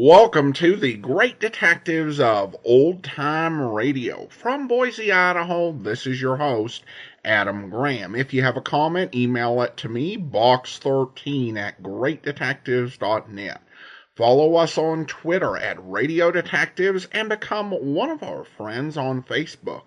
Welcome to the Great Detectives of Old Time Radio. From Boise, Idaho, this is your host, Adam Graham. If you have a comment, email it to me, box13@greatdetectives.net. Follow us on Twitter at Radio Detectives and become one of our friends on Facebook.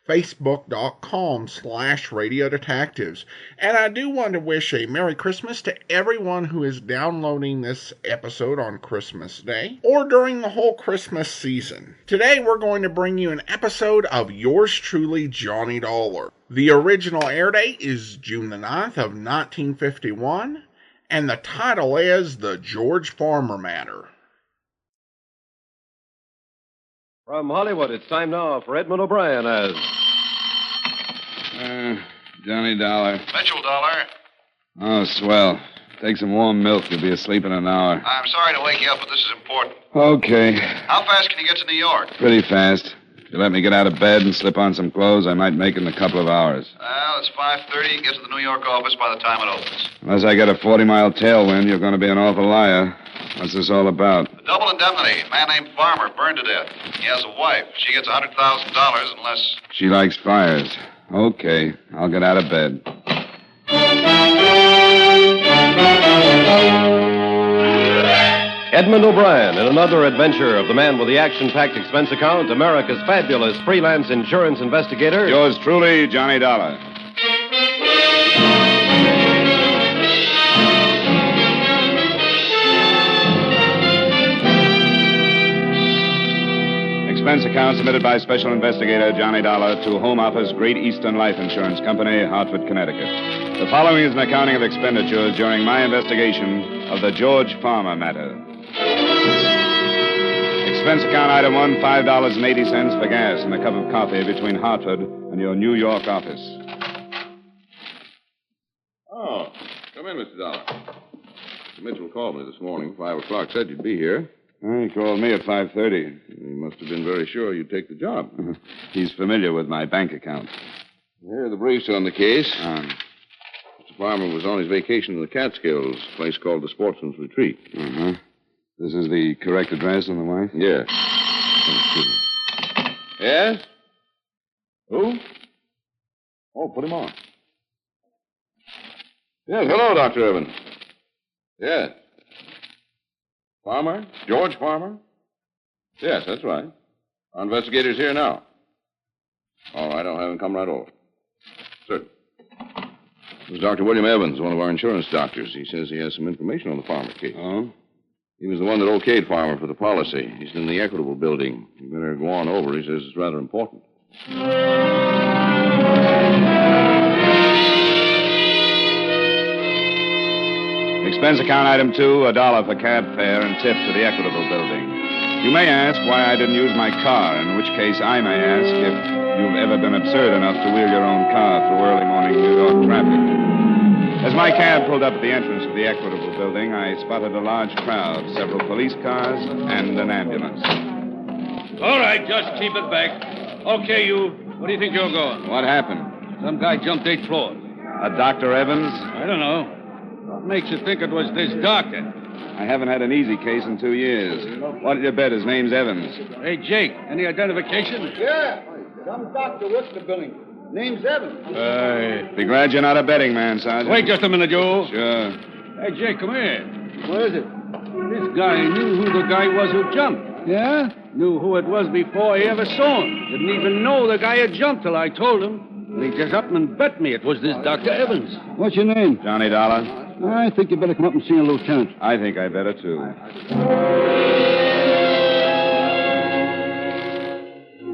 Facebook.com/Radio Detectives. And I do want to wish a Merry Christmas to everyone who is downloading this episode on Christmas Day or during the whole Christmas season. Today we're going to bring you an episode of yours truly, Johnny Dollar. The original air date is June the 9th of 1951, and the title is The George Farmer Matter. From Hollywood, it's time now for Edmund O'Brien as... Johnny Dollar. Mitchell Dollar. Oh, swell. Take some warm milk. You'll be asleep in an hour. I'm sorry to wake you up, but this is important. Okay. How fast can you get to New York? Pretty fast. If you let me get out of bed and slip on some clothes, I might make it in a couple of hours. Well, it's 5:30. You can get to the New York office by the time it opens. Unless I get a 40-mile tailwind, you're going to be an awful liar. What's this all about? A double indemnity. A man named Farmer burned to death. He has a wife. She gets $100,000 unless... She likes fires. Okay. I'll get out of bed. Edmund O'Brien in another adventure of the man with the action-packed expense account, America's fabulous freelance insurance investigator. Yours truly, Johnny Dollar. Expense account submitted by Special Investigator Johnny Dollar to Home Office, Great Eastern Life Insurance Company, Hartford, Connecticut. The following is an accounting of expenditures during my investigation of the George Farmer matter. Expense account item 1, $5.80 for gas and a cup of coffee between Hartford and your New York office. Oh, come in, Mr. Dollar. Mitchell called me this morning, 5 o'clock, said you'd be here. He called me at 5:30. He must have been very sure you'd take the job. He's familiar with my bank account. Here are the briefs on the case. Mr. Farmer was on his vacation in the Catskills, a place called the Sportsman's Retreat. Uh-huh. This is the correct address on the wife? Yes. Oh, excuse me. Yes? Who? Oh, put him on. Yes, hello, Dr. Evans. Yes. Farmer? George Farmer? Yes, that's right. Our investigator's here now. All right, I'll have him come right over. Sir. This is Dr. William Evans, one of our insurance doctors. He says he has some information on the Farmer case. Oh? He was the one that okayed Farmer for the policy. He's in the Equitable building. You better go on over. He says it's rather important. Expense account item 2, $1 for cab fare and tip to the Equitable building. You may ask why I didn't use my car, in which case I may ask if you've ever been absurd enough to wheel your own car through early morning New York traffic. As my cab pulled up at the entrance of the Equitable building, I spotted a large crowd, several police cars, and an ambulance. All right, just keep it back. Okay, you. Where do you think you're going? What happened? Some guy jumped 8 floors. A Dr. Evans? I don't know. What makes you think it was this doctor? I haven't had an easy case in 2 years. What did you bet his name's Evans? Hey, Jake, any identification? Yeah. Some doctor works the building. Name's Evans. Be glad you're not a betting man, Sergeant. Wait just a minute, Joe. Sure. Hey, Jake, come here. Where is it? This guy knew who the guy was who jumped. Yeah? Knew who it was before he ever saw him. Didn't even know the guy had jumped till I told him. And he just up and bet me it was this Dr. Evans. What's your name? Johnny Dollar. I think you better come up and see a lieutenant. I think I better, too.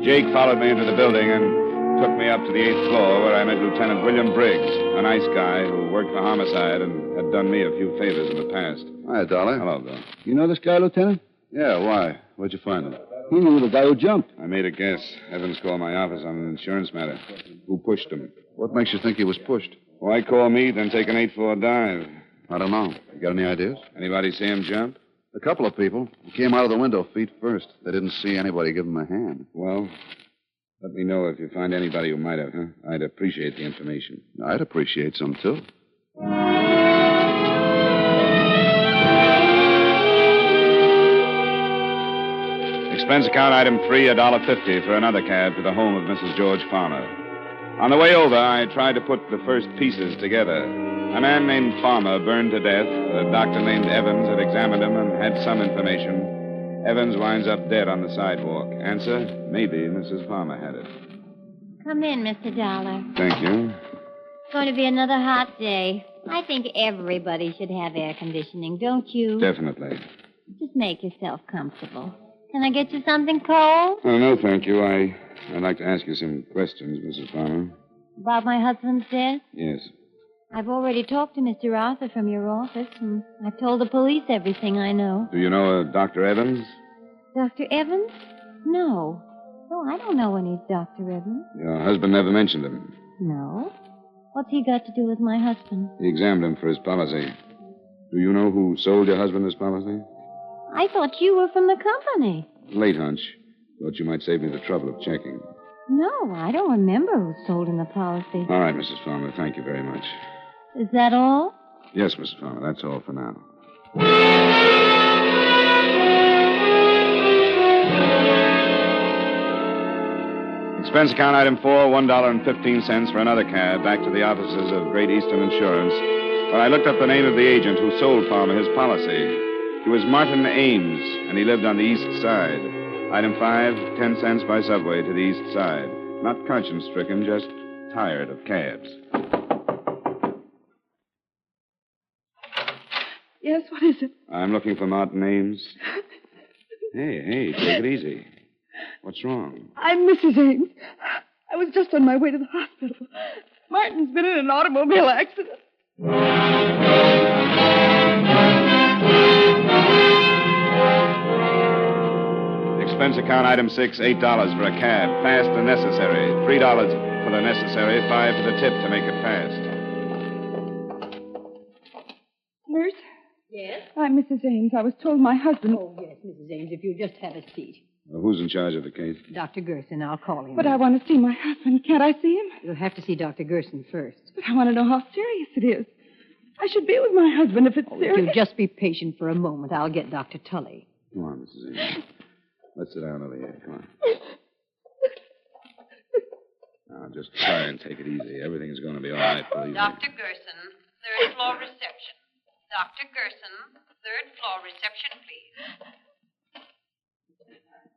Jake followed me into the building and took me up to the 8th floor where I met Lieutenant William Briggs, a nice guy who worked for homicide and had done me a few favors in the past. Hi, Dollar. Hello, Bill. You know this guy, Lieutenant? Yeah, why? Where'd you find him? He knew the guy who jumped. I made a guess. Evans called my office on an insurance matter. Who pushed him? What makes you think he was pushed? Why call me, then take an 8-floor dive? I don't know. You got any ideas? Anybody see him jump? A couple of people. He came out of the window feet first. They didn't see anybody give him a hand. Well, let me know if you find anybody who might have, huh? I'd appreciate the information. I'd appreciate some, too. Expense account item 3, $1.50 for another cab to the home of Mrs. George Farmer. On the way over, I tried to put the first pieces together. A man named Farmer burned to death. A doctor named Evans had examined him and had some information. Evans winds up dead on the sidewalk. Answer, maybe Mrs. Farmer had it. Come in, Mr. Dollar. Thank you. It's going to be another hot day. I think everybody should have air conditioning, don't you? Definitely. Just make yourself comfortable. Can I get you something cold? Oh, no, thank you. I'd like to ask you some questions, Mrs. Farmer. About my husband's death? Yes. I've already talked to Mr. Arthur from your office, and I've told the police everything I know. Do you know Dr. Evans? Dr. Evans? No. No, I don't know any Dr. Evans. Your husband never mentioned him. No. What's he got to do with my husband? He examined him for his policy. Do you know who sold your husband his policy? I thought you were from the company. Late hunch. Thought you might save me the trouble of checking. No, I don't remember who sold him the policy. All right, Mrs. Farmer. Thank you very much. Is that all? Yes, Mrs. Farmer. That's all for now. Expense account item 4, $1.15 for another cab back to the offices of Great Eastern Insurance, where I looked up the name of the agent who sold Farmer his policy. He was Martin Ames, and he lived on the east side. Item 5, 10 cents by subway to the east side. Not conscience-stricken, just tired of cabs. Yes, what is it? I'm looking for Martin Ames. Hey, take it easy. What's wrong? I'm Mrs. Ames. I was just on my way to the hospital. Martin's been in an automobile accident. Expense account item 6, $8 for a cab. Fast and necessary. $3 for the necessary, $5 for the tip to make it fast. Nurse? Yes? I'm Mrs. Ames. I was told my husband... Oh, yes, Mrs. Ames, if you'll just have a seat. Who's in charge of the case? Dr. Gerson, I'll call him. But I want to see my husband. Can't I see him? You'll have to see Dr. Gerson first. But I want to know how serious it is. I should be with my husband if it's If serious. you'll just be patient for a moment, I'll get Dr. Tully. Come on, Mrs. Ames. Let's sit down over here. Come on. Now, just try and take it easy. Everything's going to be all right, believe me. Dr. Gerson, third floor reception. Dr. Gerson, third floor reception, please.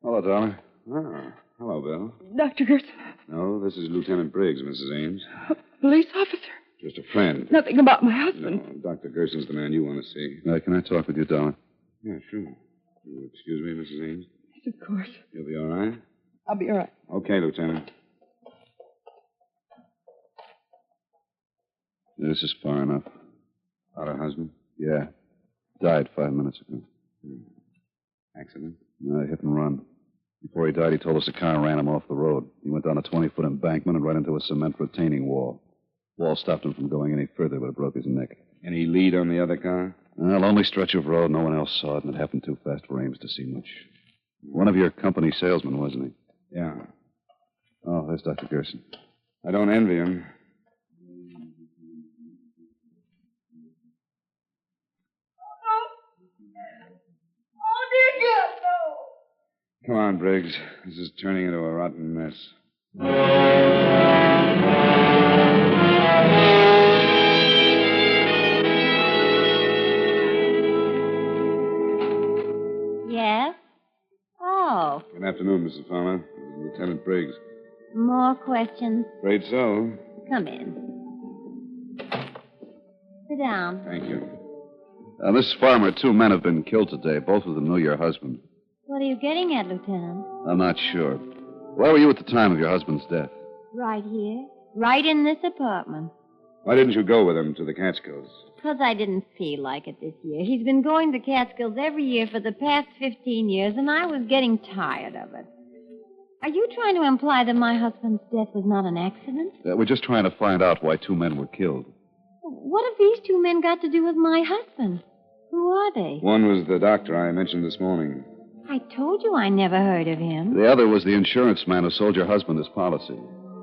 Hello, darling. Oh, hello, Bill. Dr. Gerson. No, this is Lieutenant Briggs, Mrs. Ames. Police officer. Just a friend. Nothing about my husband. No, Dr. Gerson's the man you want to see. Can I talk with you, darling? Yeah, sure. You'll excuse me, Mrs. Ames? Yes, of course. You'll be all right? I'll be all right. Okay, Lieutenant. This is far enough. About her husband? Yeah. Died 5 minutes ago. Accident? Hit and run. Before he died, he told us a car ran him off the road. He went down a 20-foot embankment and right into a cement retaining wall. Wall stopped him from going any further, but it broke his neck. Any lead on the other car? Lonely stretch of road. No one else saw it, and it happened too fast for Ames to see much. One of your company salesmen, wasn't he? Yeah. Oh, there's Dr. Gerson. I don't envy him. Oh, dear God, no. Come on, Briggs. This is turning into a rotten mess. Yes? Oh, Good afternoon, Mrs. Farmer. This is Lieutenant Briggs. more questions? Afraid so. Come in. Sit down. Thank you. Mrs. Farmer, 2 men have been killed today. Both of them knew your husband. What are you getting at, Lieutenant? I'm not sure. Where were you at the time of your husband's death? Right here. Right in this apartment. Why didn't you go with him to the Catskills? Because I didn't feel like it this year. He's been going to Catskills every year for the past 15 years, and I was getting tired of it. Are you trying to imply that my husband's death was not an accident? We're just trying to find out why 2 men were killed. What have these 2 men got to do with my husband? Who are they? One was the doctor I mentioned this morning. I told you I never heard of him. The other was the insurance man who sold your husband his policy.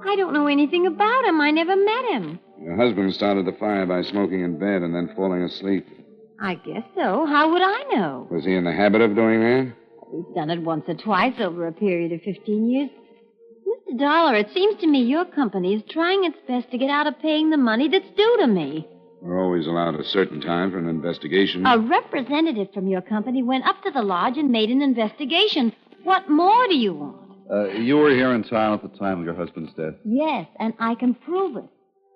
I don't know anything about him. I never met him. Your husband started the fire by smoking in bed and then falling asleep. I guess so. How would I know? Was he in the habit of doing that? We've done it once or twice over a period of 15 years. Mr. Dollar, it seems to me your company is trying its best to get out of paying the money that's due to me. We're always allowed a certain time for an investigation. A representative from your company went up to the lodge and made an investigation. What more do you want? You were here in town at the time of your husband's death? Yes, and I can prove it.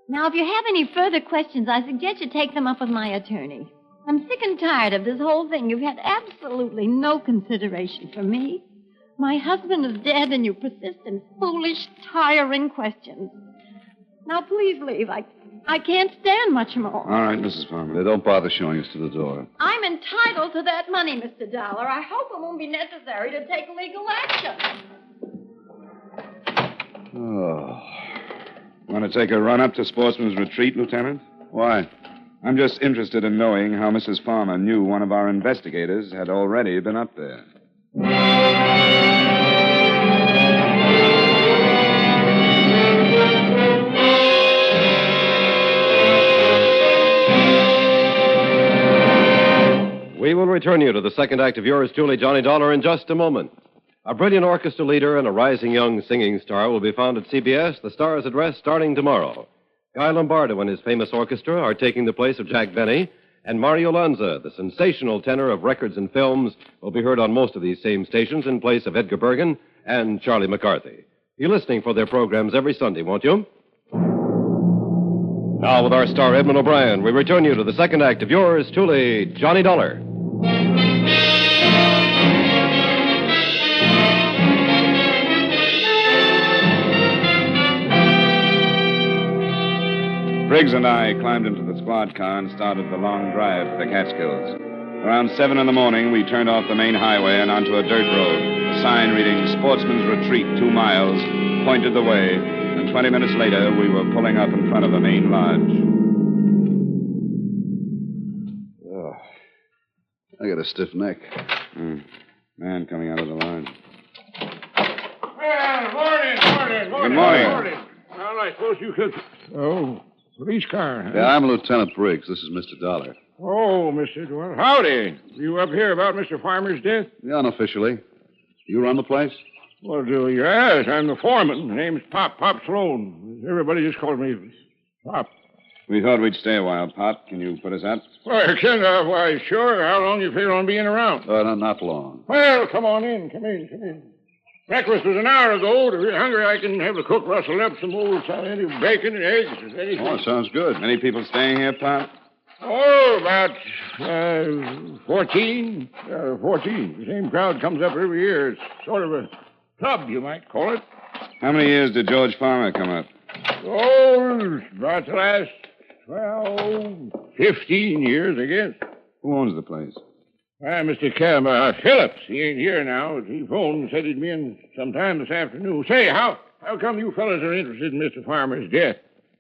Now, if you have any further questions, I suggest you take them up with my attorney. I'm sick and tired of this whole thing. You've had absolutely no consideration for me. My husband is dead, and you persist in foolish, tiring questions. Now, please leave. I can't stand much more. All right, Mrs. Farmer. Don't bother showing us to the door. I'm entitled to that money, Mr. Dollar. I hope it won't be necessary to take legal action. Oh. Want to take a run up to Sportsman's Retreat, Lieutenant? Why? I'm just interested in knowing how Mrs. Farmer knew one of our investigators had already been up there. We will return you to the second act of yours truly, Johnny Dollar, in just a moment. A brilliant orchestra leader and a rising young singing star will be found at CBS, the Star's Address, starting tomorrow. Guy Lombardo and his famous orchestra are taking the place of Jack Benny, and Mario Lanza, the sensational tenor of records and films, will be heard on most of these same stations in place of Edgar Bergen and Charlie McCarthy. Be listening for their programs every Sunday, won't you? Now, with our star Edmund O'Brien, we return you to the second act of yours truly, Johnny Dollar. Briggs and I climbed into the squad car and started the long drive to the Catskills. Around 7 in the morning, we turned off the main highway and onto a dirt road. A sign reading Sportsman's Retreat, 2 miles, pointed the way, and 20 minutes later, we were pulling up in front of the main lodge. Oh, I got a stiff neck. Man coming out of the lodge. Well, morning. Good morning. Well, I suppose you could... Oh, police car, huh? Yeah, I'm Lieutenant Briggs. This is Mr. Dollar. Oh, Mr. Dwell. Howdy. You up here about Mr. Farmer's death? Yeah, unofficially. You run the place? Well, yes, I'm the foreman. My name's Pop Sloan. Everybody just calls me Pop. We thought we'd stay a while, Pop. Can you put us up? Why, sure. How long you figure on being around? Not long. Well, come on in. Come in. Breakfast was an hour ago. If you're hungry, I can have the cook rustle up some old any bacon and eggs. Anything. Oh, sounds good. Many people staying here, Pop? Oh, about 14. 14. The same crowd comes up every year. It's sort of a club, you might call it. How many years did George Farmer come up? Oh, about the last, 15 years, I guess. Who owns the place? Mr. Phillips. He ain't here now. He phoned and said he'd be in sometime this afternoon. Say, how come you fellas are interested in Mr. Farmer's death?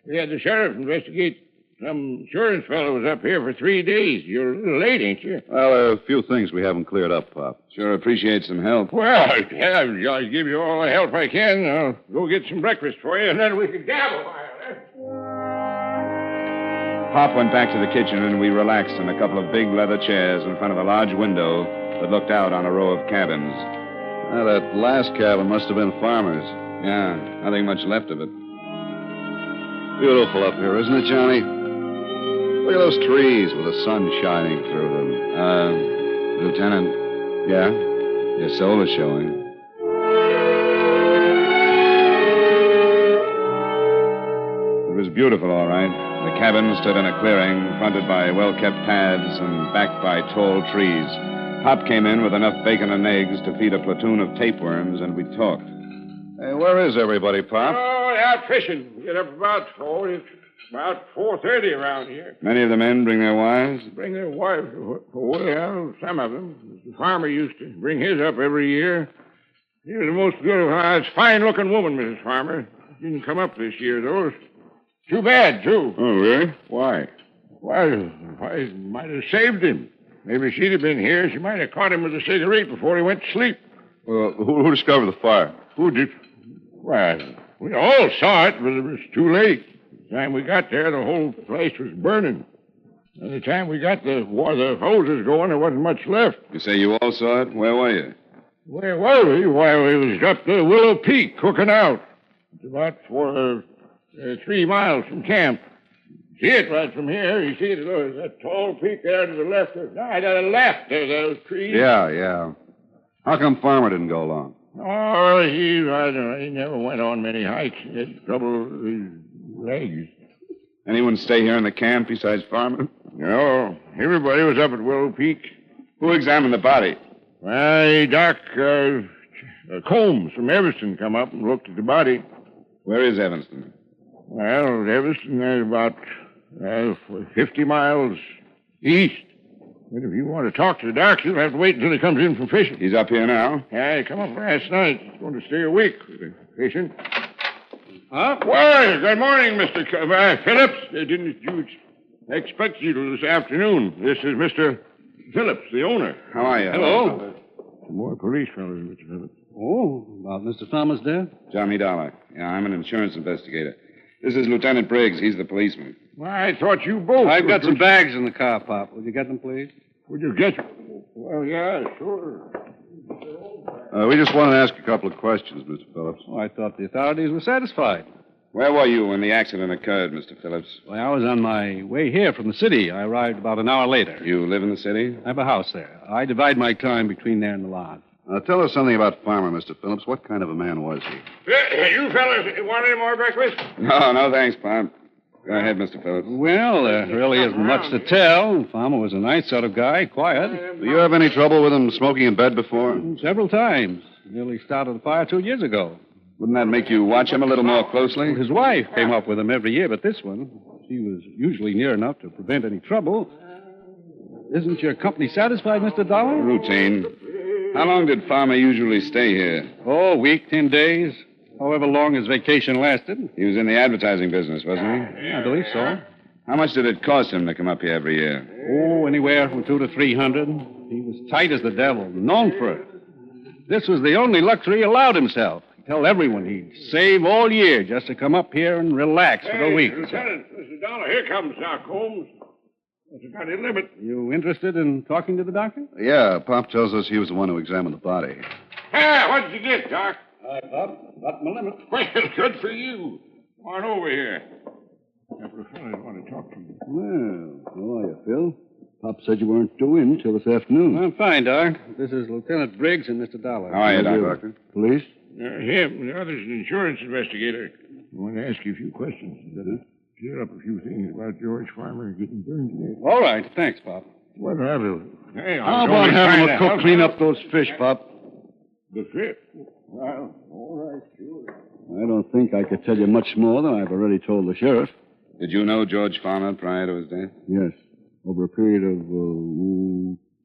We had the sheriff investigate. Some insurance fellow was up here for 3 days. You're a little late, ain't you? Well, there are a few things we haven't cleared up, Pop. Sure appreciate some help. Well, yeah, I'll give you all the help I can. I'll go get some breakfast for you, and then we can gab a while, eh? Pop went back to the kitchen, and we relaxed in a couple of big leather chairs in front of a large window that looked out on a row of cabins. Now, that last cabin must have been Farmer's. Yeah, nothing much left of it. Beautiful up here, isn't it, Johnny? Look at those trees with the sun shining through them. Lieutenant. Yeah? Your soul is showing. It was beautiful, all right. The cabin stood in a clearing, fronted by well-kept paths and backed by tall trees. Pop came in with enough bacon and eggs to feed a platoon of tapeworms, and we talked. Hey, where is everybody, Pop? Oh, out fishing. We get up about 4. It's about 4:30 around here. Many of the men bring their wives? Bring their wives. Well, some of them. The farmer used to bring his up every year. He was the most beautiful, fine-looking woman, Mrs. Farmer. Didn't come up this year, though. It's too bad, too. Oh, really? Why? Why, I might have saved him. Maybe if she'd have been here, she might have caught him with a cigarette before he went to sleep. Well, who discovered the fire? Who did? Well, we all saw it, but it was too late. The time we got there, the whole place was burning. By the time we got the hoses going, there wasn't much left. You say you all saw it? Where were you? Where were we? Why, we was up the Willow Peak cooking out. It's about 3 miles from camp. See it right from here. You see it? There's that tall peak there to the left. To the left. There's those trees. Yeah. How come Farmer didn't go along? Oh, I don't know. He never went on many hikes. He had trouble with his legs. Anyone stay here in the camp besides Farmer? No. Everybody was up at Willow Peak. Who examined the body? Why, Doc, Combs from Evanston come up and looked at the body. Where is Evanston? Well, Evanston is about 50 miles east. But if you want to talk to the doc, you'll have to wait until he comes in from fishing. He's up here now? Yeah, he come up last night. He's going to stay a week fishing. Huh? Well, good morning, Mr. Phillips. Didn't you expect you till this afternoon? This is Mr. Phillips, the owner. How are you? Hello. Some more police fellows, Mr. Phillips. Oh, about Mr. Farmer's death? Johnny Dollar. Yeah, I'm an insurance investigator. This is Lieutenant Briggs. He's the policeman. Well, I thought you both... I've got some bags in the car, Pop. Would you get them, please? Would you get... Well, yeah, sure. We just wanted to ask a couple of questions, Mr. Phillips. Oh, I thought the authorities were satisfied. Where were you when the accident occurred, Mr. Phillips? Well, I was on my way here from the city. I arrived about an hour later. You live in the city? I have a house there. I divide my time between there and the lodge. Tell us something about Farmer, Mr. Phillips. What kind of a man was he? You fellas want any more breakfast? No, thanks, Pop. Go ahead, Mr. Phillips. Well, there really isn't much to tell. Farmer was a nice sort of guy, quiet. Do you have any trouble with him smoking in bed before? Several times. Nearly started a fire 2 years ago. Wouldn't that make you watch him a little more closely? His wife came up with him every year, but this one, she was usually near enough to prevent any trouble. Isn't your company satisfied, Mr. Dollar? Routine. How long did Farmer usually stay here? Oh, a week, 10 days. However long his vacation lasted. He was in the advertising business, wasn't he? Yeah, I believe so. How much did it cost him to come up here every year? Oh, anywhere from $200 to $300. He was tight as the devil, known for it. This was the only luxury he allowed himself. He'd tell everyone he'd save all year just to come up here and relax for a week. Lieutenant, Mr. Dollar, here comes Doc Holmes. What's got a limit? You interested in talking to the doctor? Yeah, Pop tells us he was the one who examined the body. Hey, what did you get, Doc? Hi, Pop. Got my limit. Well, good for you. Come on over here. A couple of fellas want to talk to you. Well, how are you, Phil? Pop said you weren't due in till this afternoon. I'm fine, Doc. This is Lieutenant Briggs and Mr. Dollar. How are you, Doctor? Police? Him. The other's an insurance investigator. I want to ask you a few questions. Clear up a few things about George Farmer getting burned to death. All right. Thanks, Pop. Well, hey, How about having a cook clean up those fish, Pop? The fish? Well, all right, sure. I don't think I could tell you much more than I've already told the sheriff. Did you know George Farmer prior to his death? Yes. Over a period of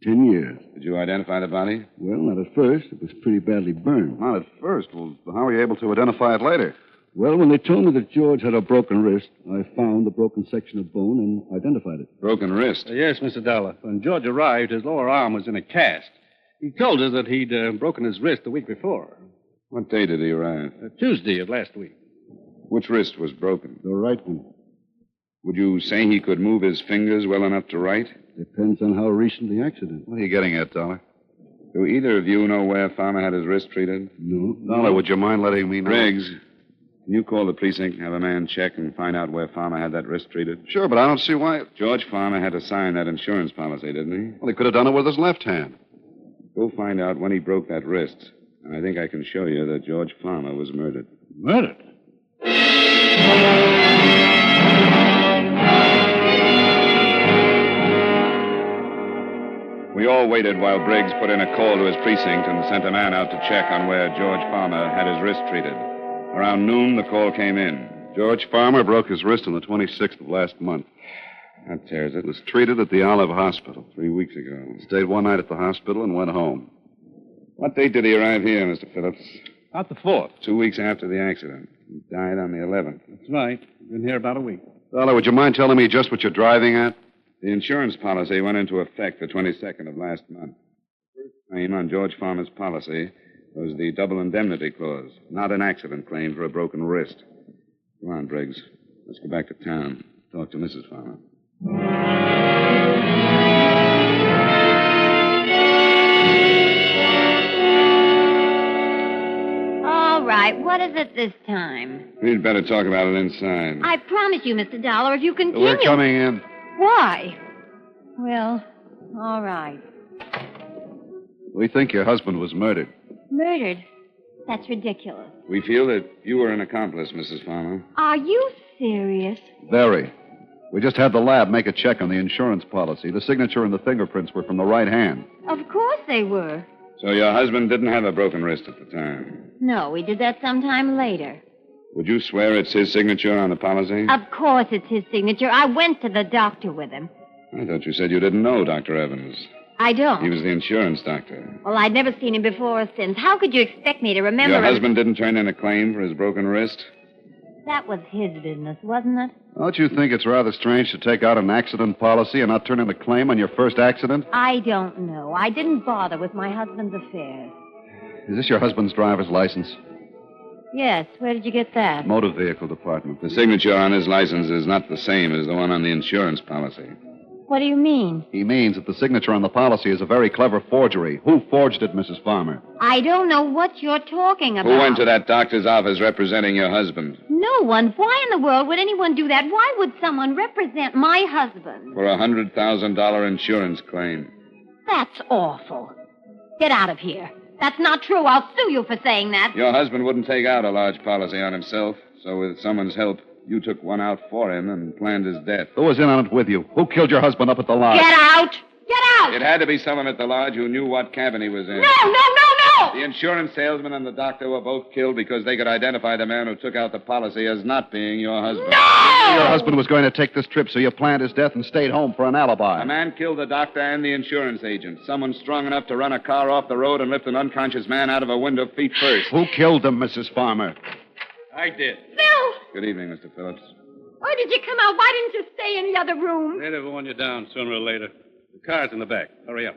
10 years. Did you identify the body? Well, not at first. It was pretty badly burned. Not at first. Well, how were you able to identify it later? Well, when they told me that George had a broken wrist, I found the broken section of bone and identified it. Broken wrist? Yes, Mr. Dollar. When George arrived, his lower arm was in a cast. He told us that he'd broken his wrist the week before. What day did he arrive? Tuesday of last week. Which wrist was broken? The right one. Would you say he could move his fingers well enough to write? Depends on how recent the accident. What are you getting at, Dollar? Do either of you know where Farmer had his wrist treated? No. Dollar, would you mind letting me know? Briggs, can you call the precinct, have a man check, and find out where Farmer had that wrist treated? Sure, but I don't see why. George Farmer had to sign that insurance policy, didn't he? Well, he could have done it with his left hand. Go find out when he broke that wrist. And I think I can show you that George Farmer was murdered. Murdered? We all waited while Briggs put in a call to his precinct and sent a man out to check on where George Farmer had his wrist treated. Around noon, the call came in. George Farmer broke his wrist on the 26th of last month. That tears it. Was treated at the Olive Hospital 3 weeks ago. Stayed one night at the hospital and went home. What date did he arrive here, Mr. Phillips? About the 4th. 2 weeks after the accident. He died on the 11th. That's right. Been here about a week. Dollar, would you mind telling me just what you're driving at? The insurance policy went into effect the 22nd of last month. The first claim on George Farmer's policy was the double indemnity clause, not an accident claim for a broken wrist. Come on, Briggs. Let's go back to town. Talk to Mrs. Farmer. right. What is it this time? We'd better talk about it inside. I promise you, Mr. Dollar, if you continue... We're coming in. Why? Well, all right. We think your husband was murdered. Murdered? That's ridiculous. We feel that you were an accomplice, Mrs. Farmer. Are you serious? Very. We just had the lab make a check on the insurance policy. The signature and the fingerprints were from the right hand. Of course they were. So your husband didn't have a broken wrist at the time? No, we did that sometime later. Would you swear it's his signature on the policy? Of course it's his signature. I went to the doctor with him. I thought you said you didn't know Dr. Evans. I don't. He was the insurance doctor. Well, I'd never seen him before or since. How could you expect me to remember Your him? husband didn't turn in a claim for his broken wrist? That was his business, wasn't it? Don't you think it's rather strange to take out an accident policy and not turn in a claim on your first accident? I don't know. I didn't bother with my husband's affairs. Is this your husband's driver's license? Yes. Where did you get that? Motor Vehicle Department. The signature on his license is not the same as the one on the insurance policy. What do you mean? He means that the signature on the policy is a very clever forgery. Who forged it, Mrs. Farmer? I don't know what you're talking about. Who went to that doctor's office representing your husband? No one. Why in the world would anyone do that? Why would someone represent my husband? For a $100,000 insurance claim. That's awful. Get out of here. That's not true. I'll sue you for saying that. Your husband wouldn't take out a large policy on himself, so with someone's help, you took one out for him and planned his death. Who was in on it with you? Who killed your husband up at the lodge? Get out! Get out! It had to be someone at the lodge who knew what cabin he was in. No! The insurance salesman and the doctor were both killed because they could identify the man who took out the policy as not being your husband. No! Your husband was going to take this trip, so you planned his death and stayed home for an alibi. A man killed the doctor and the insurance agent. Someone strong enough to run a car off the road and lift an unconscious man out of a window feet first. Who killed him, Mrs. Farmer? I did. Phil! Good evening, Mr. Phillips. Why did you come out? Why didn't you stay in the other room? They'd have worn you down sooner or later. The car's in the back. Hurry up.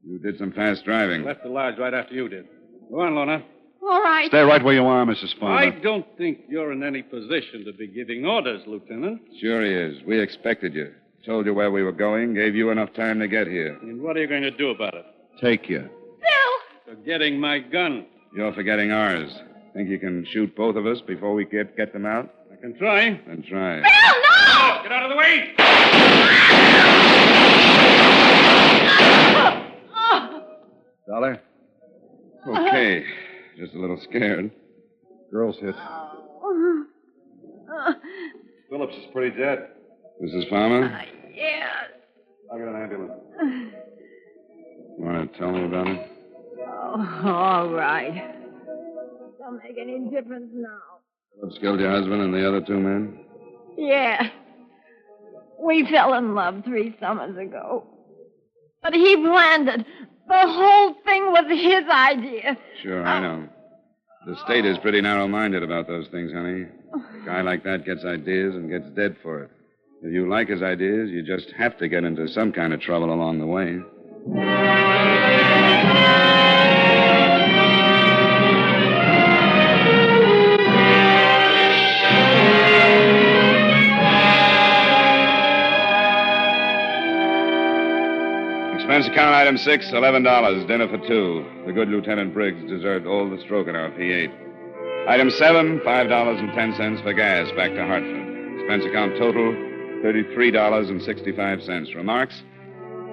You did some fast driving. Left the lodge right after you did. Go on, Lorna. All right. Stay right where you are, Mrs. Farmer. I don't think you're in any position to be giving orders, Lieutenant. Sure he is. We expected you. Told you where we were going, gave you enough time to get here. And what are you going to do about it? Take you. Phil! Forgetting my gun. You're forgetting ours. Think you can shoot both of us before we get them out? I can try. Then try. Phil, no! Get out of the way! Dollar? Okay. Just a little scared. Girl's hit. Phillips is pretty dead. Mrs. Farmer? Yes. I'll get an ambulance. You want to tell me about it? Oh, all right. Don't make any difference now. Phillips killed your husband and the other two men? Yeah. We fell in love 3 summers ago. But he planned it. The whole thing was his idea. Sure, I know. The state is pretty narrow-minded about those things, honey. A guy like that gets ideas and gets dead for it. If you like his ideas, you just have to get into some kind of trouble along the way. Expense account item 6, $11. Dinner for 2. The good Lieutenant Briggs deserved all the stroganoff he ate. Item 7, $5.10 for gas back to Hartford. Expense account total, $33.65. Remarks?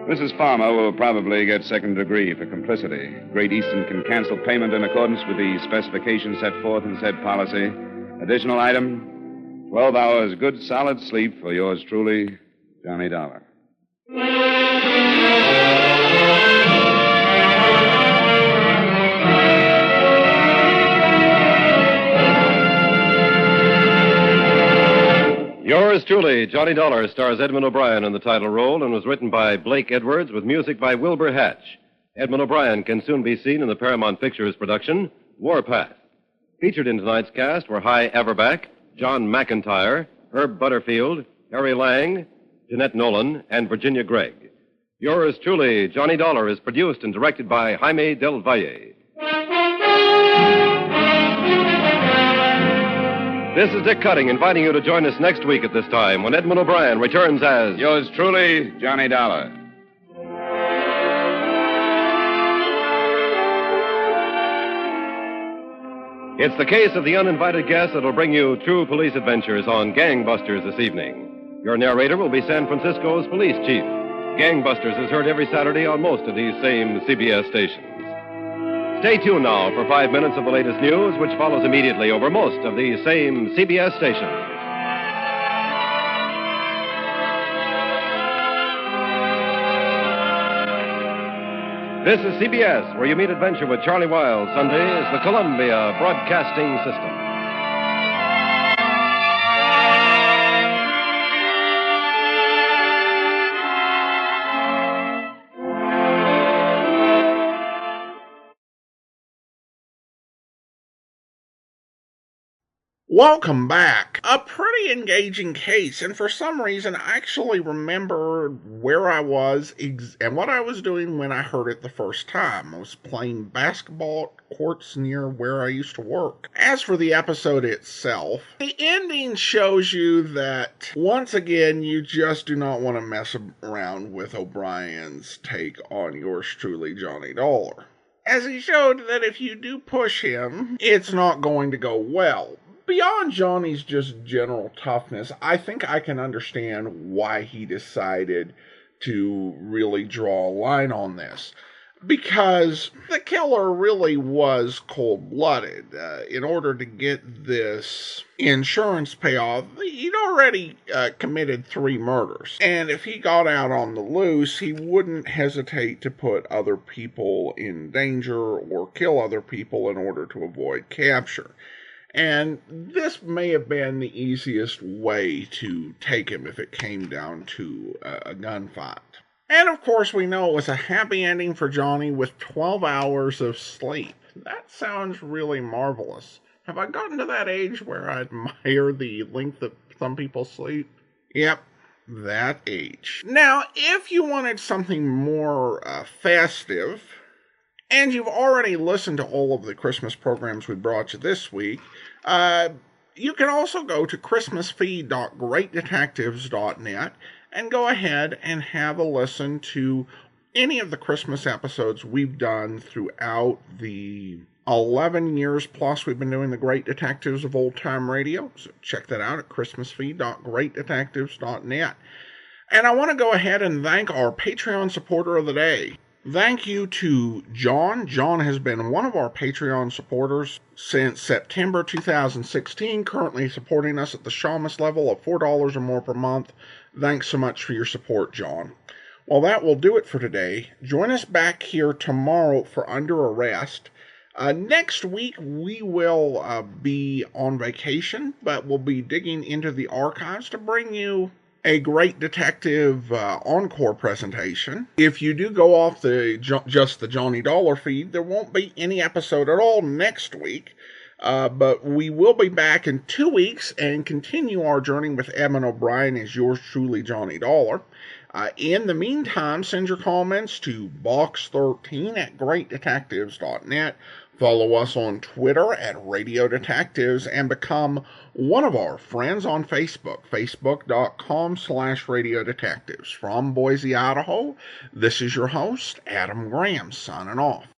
Mrs. Farmer will probably get second degree for complicity. Great Eastern can cancel payment in accordance with the specifications set forth in said policy. Additional item, 12 hours good solid sleep for yours truly, Johnny Dollar. Yours truly, Johnny Dollar, stars Edmund O'Brien in the title role and was written by Blake Edwards with music by Wilbur Hatch. Edmund O'Brien can soon be seen in the Paramount Pictures production, Warpath. Featured in tonight's cast were Hy Averback, John McIntyre, Herb Butterfield, Harry Lang, Jeanette Nolan, and Virginia Gregg. Yours truly, Johnny Dollar, is produced and directed by Jaime Del Valle. This is Dick Cutting inviting you to join us next week at this time when Edmund O'Brien returns as... Yours truly, Johnny Dollar. It's the case of the uninvited guest that'll bring you true police adventures on Gangbusters this evening. Your narrator will be San Francisco's police chief. Gangbusters is heard every Saturday on most of these same CBS stations. Stay tuned now for 5 minutes of the latest news, which follows immediately over most of these same CBS stations. This is CBS, where you meet adventure with Charlie Wilde. Sunday is the Columbia Broadcasting System. Welcome back. A pretty engaging case, and for some reason I actually remember where I was and what I was doing when I heard it the first time. I was playing basketball at courts near where I used to work. As for the episode itself, the ending shows you that, once again, you just do not want to mess around with O'Brien's take on yours truly, Johnny Dollar. As he showed that if you do push him, it's not going to go well. Beyond Johnny's just general toughness, I think I can understand why he decided to really draw a line on this. Because the killer really was cold-blooded. In order to get this insurance payoff, he'd already committed 3 murders. And if he got out on the loose, he wouldn't hesitate to put other people in danger or kill other people in order to avoid capture. And this may have been the easiest way to take him if it came down to a gunfight. And of course we know it was a happy ending for Johnny with 12 hours of sleep. That sounds really marvelous. Have I gotten to that age where I admire the length that some people sleep? Yep, that age. Now, if you wanted something more festive, and you've already listened to all of the Christmas programs we brought you this week, you can also go to christmasfeed.greatdetectives.net and go ahead and have a listen to any of the Christmas episodes we've done throughout the 11 years plus we've been doing the Great Detectives of Old Time Radio. So check that out at christmasfeed.greatdetectives.net. And I want to go ahead and thank our Patreon supporter of the day. Thank you to John. John has been one of our Patreon supporters since September 2016, currently supporting us at the Shamus level of $4 or more per month. Thanks so much for your support, John. Well, that will do it for today. Join us back here tomorrow for Under Arrest. Next week, we will be on vacation, but we'll be digging into the archives to bring you a Great Detective encore presentation. If you do go off just the Johnny Dollar feed, there won't be any episode at all next week. But we will be back in 2 weeks and continue our journey with Evan O'Brien as yours truly, Johnny Dollar. In the meantime, send your comments to box13@greatdetectives.net. Follow us on Twitter at Radio Detectives and become one of our friends on Facebook, facebook.com/Radio Detectives. From Boise, Idaho, this is your host, Adam Graham, signing off.